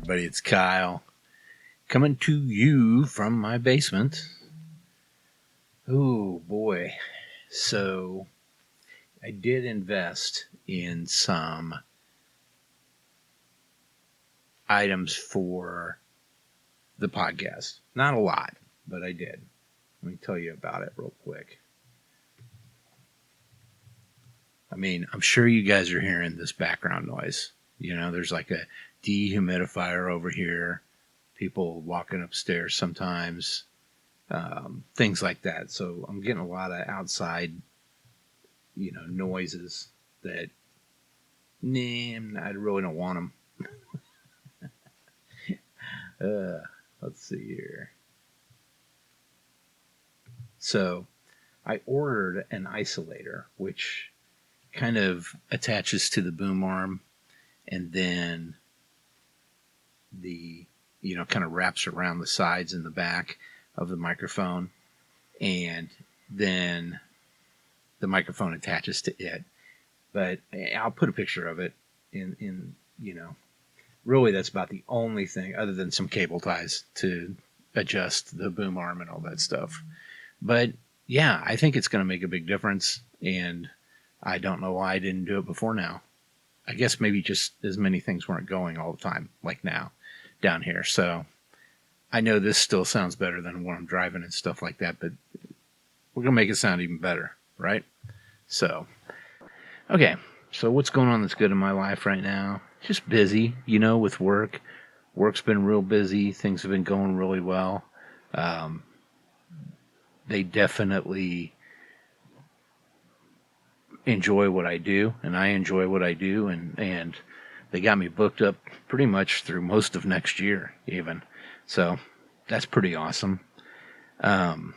everybody? It's Kyle coming to you from my basement. Oh boy. So I did invest in some items for the podcast. Not a lot, but I did. Let me tell you about it real quick. I mean, I'm sure you guys are hearing this background noise. You know, there's like a dehumidifier over here, people walking upstairs sometimes, things like that. So I'm getting a lot of outside, noises that, I really don't want them. Let's see here. So I ordered an isolator, which kind of attaches to the boom arm and then kind of wraps around the sides and the back of the microphone, and then the microphone attaches to it. But I'll put a picture of it in really that's about the only thing other than some cable ties to adjust the boom arm and all that stuff. But yeah, I think it's going to make a big difference, and I don't know why I didn't do it before now. I guess maybe just as many things weren't going all the time like now down here. So I know this still sounds better than when I'm driving and stuff like that, but we're going to make it sound even better, right? So, okay. So what's going on that's good in my life right now? Just busy, with work. Work's been real busy. Things have been going really well. They definitely enjoy what I do, and I enjoy what I do, and they got me booked up pretty much through most of next year even. So that's pretty awesome. Other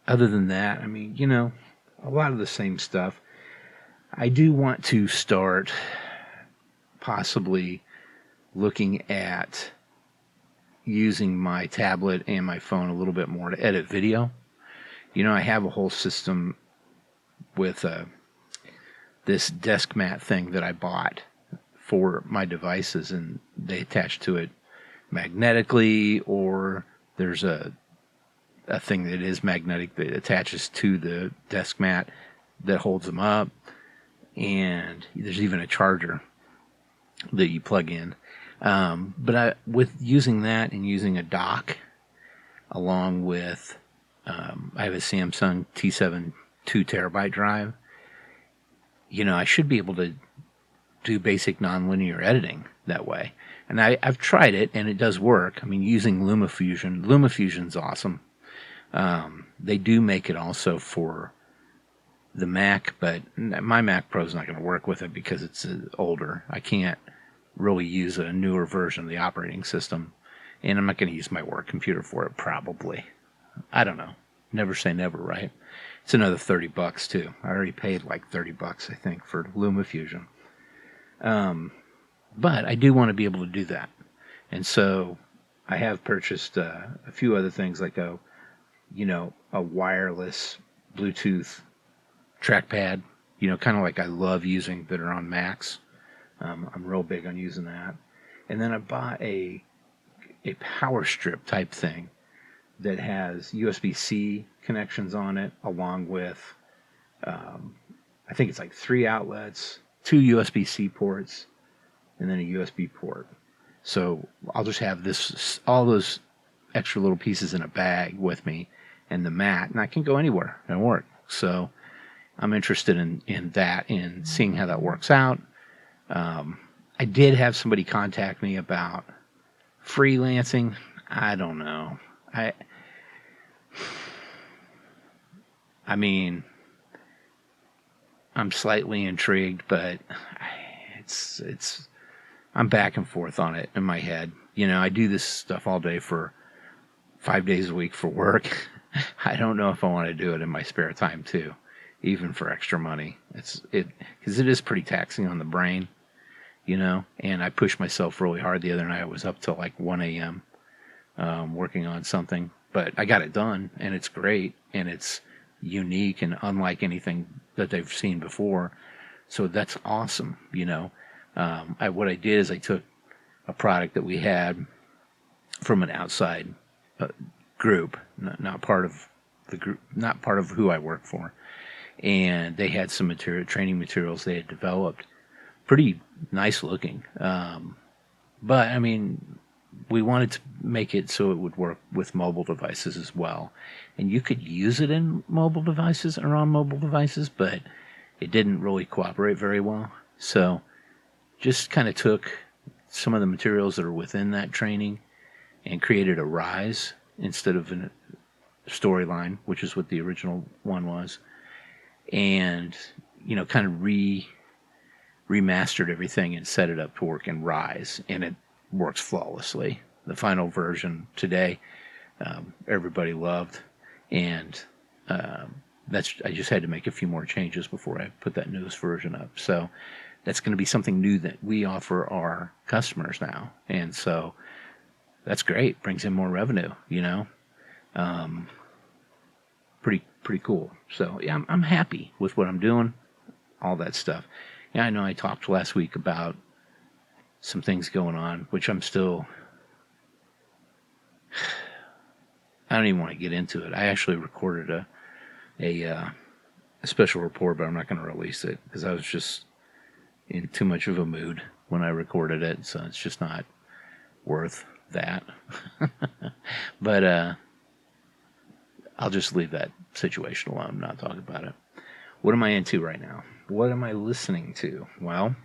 than that, I mean, a lot of the same stuff. I do want to start possibly looking at using my tablet and my phone a little bit more to edit video. I have a whole system with this desk mat thing that I bought for my devices, and they attach to it magnetically, or there's a thing that is magnetic that attaches to the desk mat that holds them up, and there's even a charger that you plug in. But with using that and using a dock, along with I have a Samsung T7 2 terabyte drive, I should be able to do basic nonlinear editing that way. And I've tried it, and it does work. I mean, using LumaFusion. LumaFusion's awesome. They do make it also for the Mac, but my Mac Pro's not going to work with it because it's older. I can't really use a newer version of the operating system, and I'm not going to use my work computer for it, probably. I don't know. Never say never, right? It's another $30 too. I already paid like $30, I think, for LumaFusion. But I do want to be able to do that. And so I have purchased a few other things like a wireless Bluetooth trackpad, kind of like I love using that are on Macs. I'm real big on using that. And then I bought a power strip type thing that has USB-C connections on it, along with, I think it's like 3 outlets, 2 USB-C ports, and then a USB port. So I'll just have all those extra little pieces in a bag with me, and the mat, and I can go anywhere and work. So I'm interested in that, and seeing how that works out. I did have somebody contact me about freelancing. I don't know. I mean, I'm slightly intrigued, but I'm back and forth on it in my head. I do this stuff all day for 5 days a week for work. I don't know if I want to do it in my spare time too, even for extra money. Because it is pretty taxing on the brain, and I pushed myself really hard the other night. I was up till like 1 a.m. Working on something, but I got it done, and it's great, and it's unique and unlike anything that they've seen before. So that's awesome. What I did is I took a product that we had from an outside group, not part of the group, not part of who I work for. And they had some training materials they had developed, pretty nice looking. But I mean, we wanted to make it so it would work with mobile devices as well. And you could use it in mobile devices or on mobile devices, but it didn't really cooperate very well. So just kind of took some of the materials that are within that training and created a rise instead of a storyline, which is what the original one was. And, kind of remastered everything and set it up to work in Rise, and it works flawlessly. The final version today, everybody loved, and I just had to make a few more changes before I put that newest version up. So that's going to be something new that we offer our customers now, and so that's great. Brings in more revenue, Pretty cool. So yeah, I'm happy with what I'm doing, all that stuff. Yeah, I know I talked last week about some things going on, which I'm still. I don't even want to get into it. I actually recorded a special report, but I'm not going to release it because I was just in too much of a mood when I recorded it, so it's just not worth that. But I'll just leave that situation alone, not talk about it. What am I into right now? What am I listening to? Well,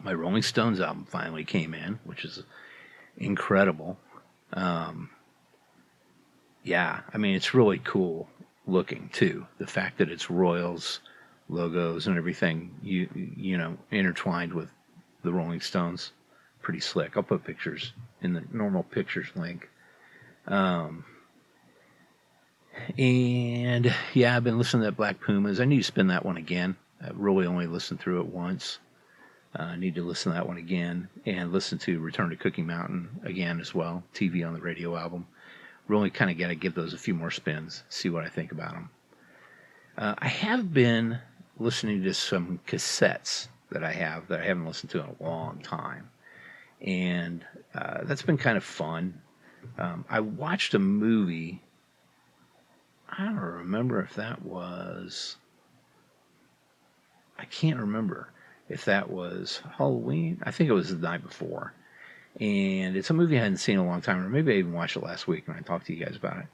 my Rolling Stones album finally came in, which is incredible. Yeah, I mean, it's really cool looking, too. The fact that it's Royals, logos, and everything, intertwined with the Rolling Stones. Pretty slick. I'll put pictures in the normal pictures link. And yeah, I've been listening to that Black Pumas. I need to spin that one again. I've really only listened through it once. I need to listen to that one again and listen to Return to Cookie Mountain again as well. TV on the Radio album. Really kind of got to give those a few more spins, see what I think about them. I have been listening to some cassettes that I haven't listened to in a long time. And that's been kind of fun. I watched a movie. I don't remember if that was. I can't remember if that was Halloween. I think it was the night before. And it's a movie I hadn't seen in a long time, or maybe I even watched it last week when I talked to you guys about it.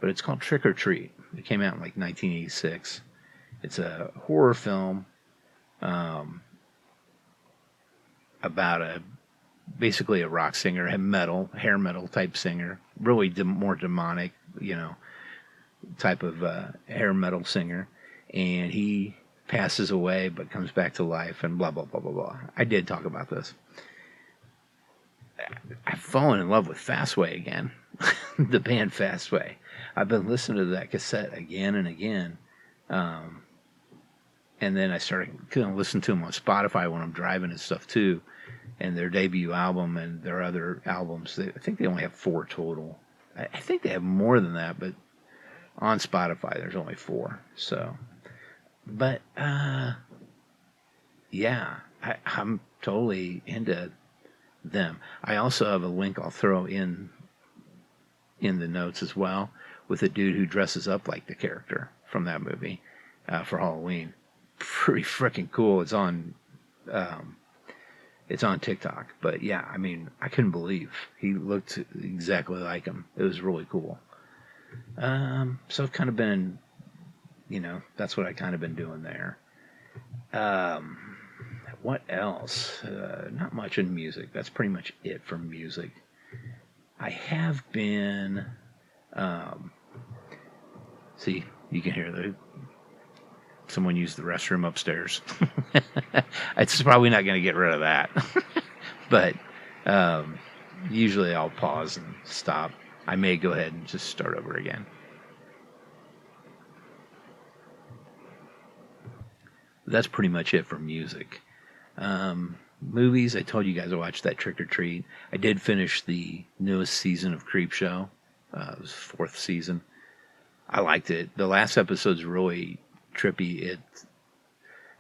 But it's called Trick or Treat. It came out in like 1986. It's a horror film about basically a rock singer, hair metal type singer, really more demonic, type of hair metal singer, and he passes away but comes back to life and blah blah blah blah blah. I did talk about this. I've fallen in love with Fastway again, the band Fastway. I've been listening to that cassette again and again, and then I started listen to them on Spotify when I'm driving and stuff too. And their debut album and their other albums, I think they only have 4 total. I think they have more than that, but on Spotify there's only 4. So, but yeah, I'm totally into them. I also have a link I'll throw in the notes as well with a dude who dresses up like the character from that movie for Halloween. Pretty freaking cool. It's on TikTok. But yeah, I mean, I couldn't believe he looked exactly like him. It was really cool. So I've kind of been, that's what I kind of been doing there. What else? Not much in music. That's pretty much it for music. I have been, see, you can hear someone use the restroom upstairs. It's probably not going to get rid of that. But usually I'll pause and stop. I may go ahead and just start over again. That's pretty much it for music. Movies, I told you guys I watched that Trick or Treat. I did finish the newest season of Creepshow. It was 4th season. I liked it. The last episode's really trippy. It's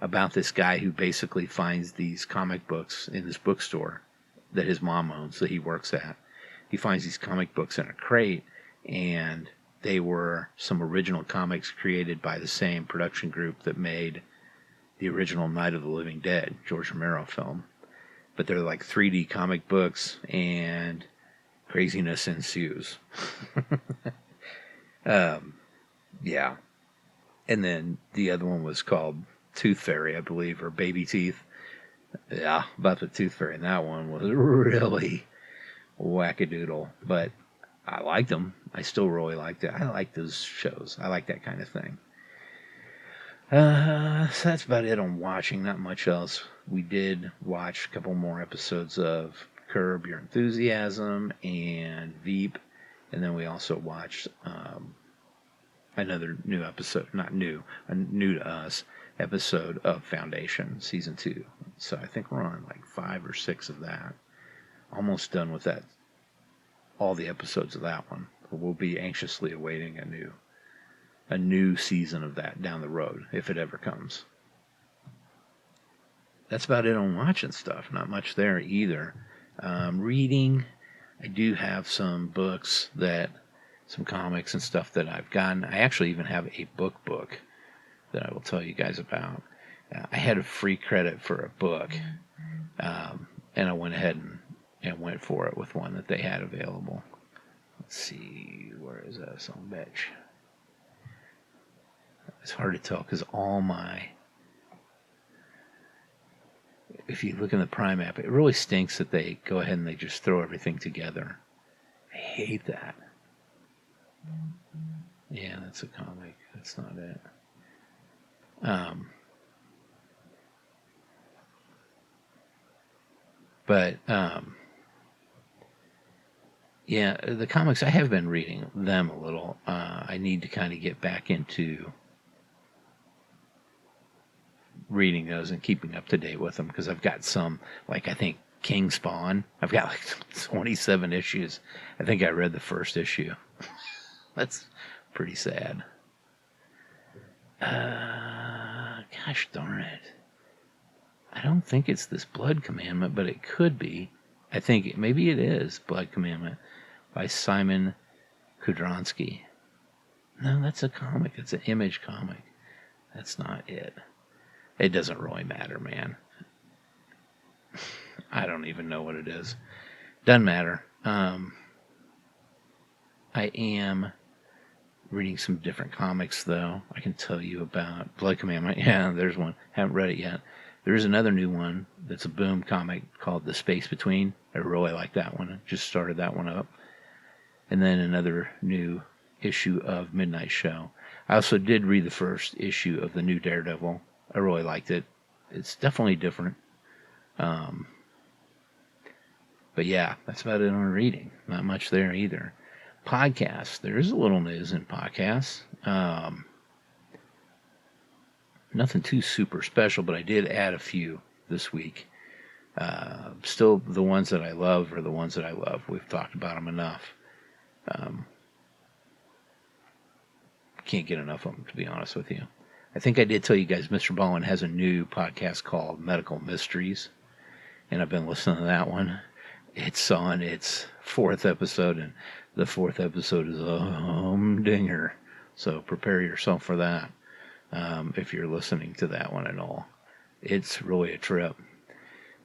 about this guy who basically finds these comic books in this bookstore that his mom owns that he works at. He finds these comic books in a crate, and they were some original comics created by the same production group that made the original Night of the Living Dead, George Romero film. But they're like 3D comic books, and craziness ensues. Yeah. And then the other one was called Tooth Fairy, I believe, or Baby Teeth. Yeah, about the Tooth Fairy. And that one was really wackadoodle. But I liked them. I still really liked it. I like those shows. I like that kind of thing. So that's about it on watching. Not much else. We did watch a couple more episodes of Curb Your Enthusiasm and Veep. And then we also watched another new episode, not new, a new to us episode of Foundation Season 2. So I think we're on like 5 or 6 of that. Almost done with that, all the episodes of that one. But we'll be anxiously awaiting a new season of that down the road, if it ever comes. That's about it on watching stuff. Not much there either. Reading, I do have some books some comics and stuff that I've gotten. I actually even have a book that I will tell you guys about. I had a free credit for a book, and I went ahead and went for it with one that they had available. Let's see, where is that son of a bitch? It's hard to tell because if you look in the Prime app, it really stinks that they go ahead and they just throw everything together. I hate that. Yeah, that's a comic. That's not it. Yeah, the comics, I have been reading them a little. I need to kind of get back into reading those and keeping up to date with them because I've got some, like I think King Spawn. I've got like 27 issues. I think I read the first issue. That's pretty sad. Gosh darn it. I don't think it's this Blood Commandment, but it could be. I think maybe it is Blood Commandment by Simon Kudronsky. No, that's a comic. It's an Image comic. That's not it. It doesn't really matter, man. I don't even know what it is. Doesn't matter. I am reading some different comics, though. I can tell you about Blood Commandment. Yeah, there's one. Haven't read it yet. There is another new one that's a Boom comic called The Space Between. I really like that one. I just started that one up. And then another new issue of Midnight Show. I also did read the first issue of the new Daredevil. I really liked it. It's definitely different. But yeah, that's about it on reading. Not much there either. Podcasts. There's a little news in podcasts. Nothing too super special, but I did add a few this week. Still, the ones that I love are the ones that I love. We've talked about them enough. Can't get enough of them, to be honest with you. I think I did tell you guys Mr. Bowen has a new podcast called Medical Mysteries, and I've been listening to that one. It's on its 4th episode, and the 4th episode is a humdinger. So prepare yourself for that if you're listening to that one at all. It's really a trip.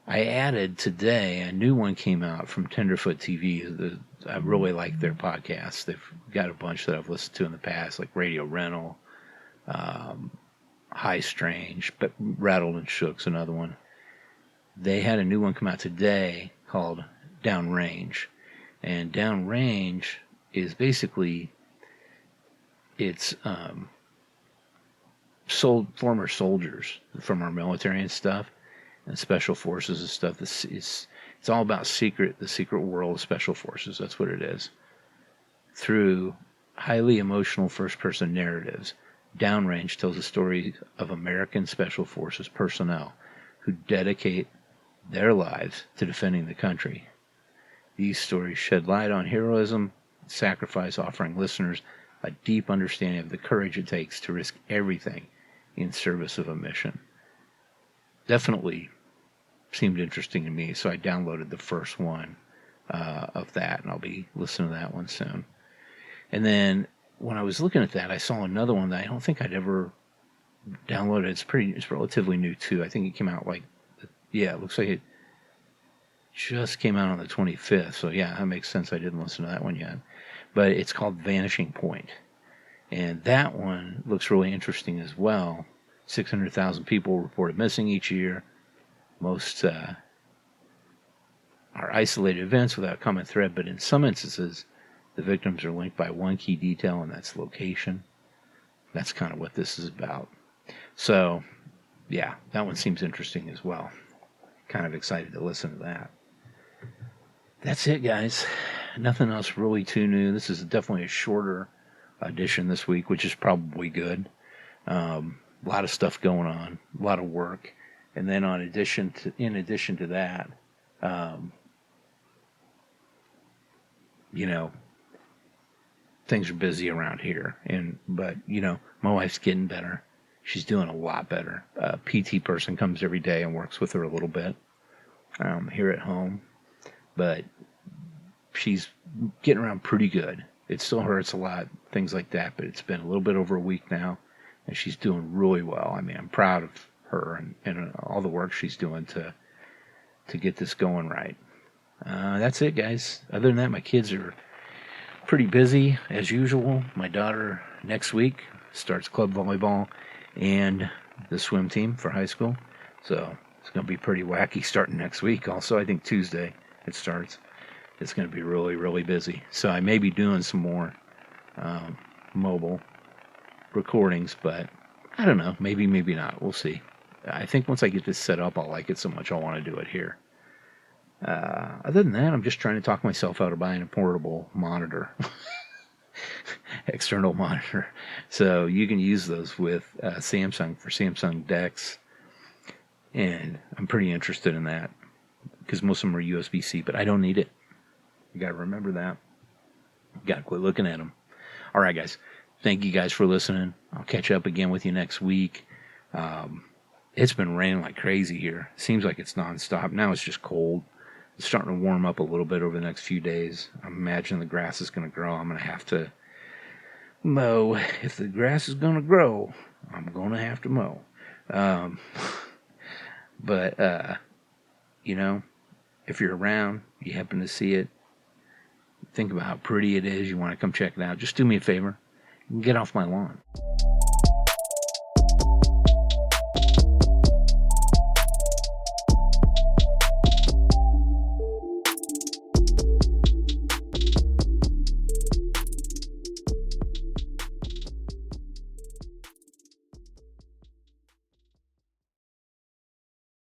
I added today, a new one came out from Tenderfoot TV. I really like their podcasts. They've got a bunch that I've listened to in the past, like Radio Rental, High Strange, but Rattled and Shook's another one. They had a new one come out today called Downrange. And Downrange is basically, it's former soldiers from our military and stuff, and special forces and stuff. It's all about the secret world of special forces. That's what it is. Through highly emotional first-person narratives, Downrange tells the story of American Special Forces personnel who dedicate their lives to defending the country. These stories shed light on heroism and sacrifice, offering listeners a deep understanding of the courage it takes to risk everything in service of a mission. Definitely seemed interesting to me, so I downloaded the first one of that, and I'll be listening to that one soon. And then when I was looking at that, I saw another one that I don't think I'd ever downloaded. It's relatively new too. I think it came out it looks like it just came out on the 25th. So yeah, that makes sense. I didn't listen to that one yet. But it's called Vanishing Point. And that one looks really interesting as well. 600,000 people reported missing each year. Most are isolated events without a common thread, but in some instances, the victims are linked by one key detail, and that's location. That's kind of what this is about. So, yeah, that one seems interesting as well. Kind of excited to listen to that. That's it, guys. Nothing else really too new. This is definitely a shorter edition this week, which is probably good. A lot of stuff going on, a lot of work, and then in addition to that, things are busy around here. But my wife's getting better. She's doing a lot better. A PT person comes every day and works with her a little bit here at home, but she's getting around pretty good. It still hurts a lot, things like that, but it's been a little bit over a week now, and she's doing really well. I mean, I'm proud of her and all the work she's doing to get this going right. That's it, guys. Other than that, my kids are pretty busy as usual. My daughter next week starts club volleyball and the swim team for high school, so it's going to be pretty wacky starting next week. Also, I think Tuesday it starts. It's going to be really, really busy. So I may be doing some more mobile recordings, but I don't know. Maybe, maybe not. We'll see. I think once I get this set up, I'll like it so much I'll want to do it here. Other than that, I'm just trying to talk myself out of buying a portable monitor. External monitor. So you can use those with Samsung for Samsung decks. And I'm pretty interested in that because most of them are USB-C, but I don't need it. You got to remember that. Got to quit looking at them. All right, guys. Thank you guys for listening. I'll catch up again with you next week. It's been raining like crazy here. Seems like it's nonstop. Now it's just cold. It's starting to warm up a little bit over the next few days. I imagine the grass is going to grow. I'm going to have to mow. If the grass is going to grow, I'm going to have to mow. But if you're around, you happen to see it, think about how pretty it is, you want to come check it out, just do me a favor and get off my lawn.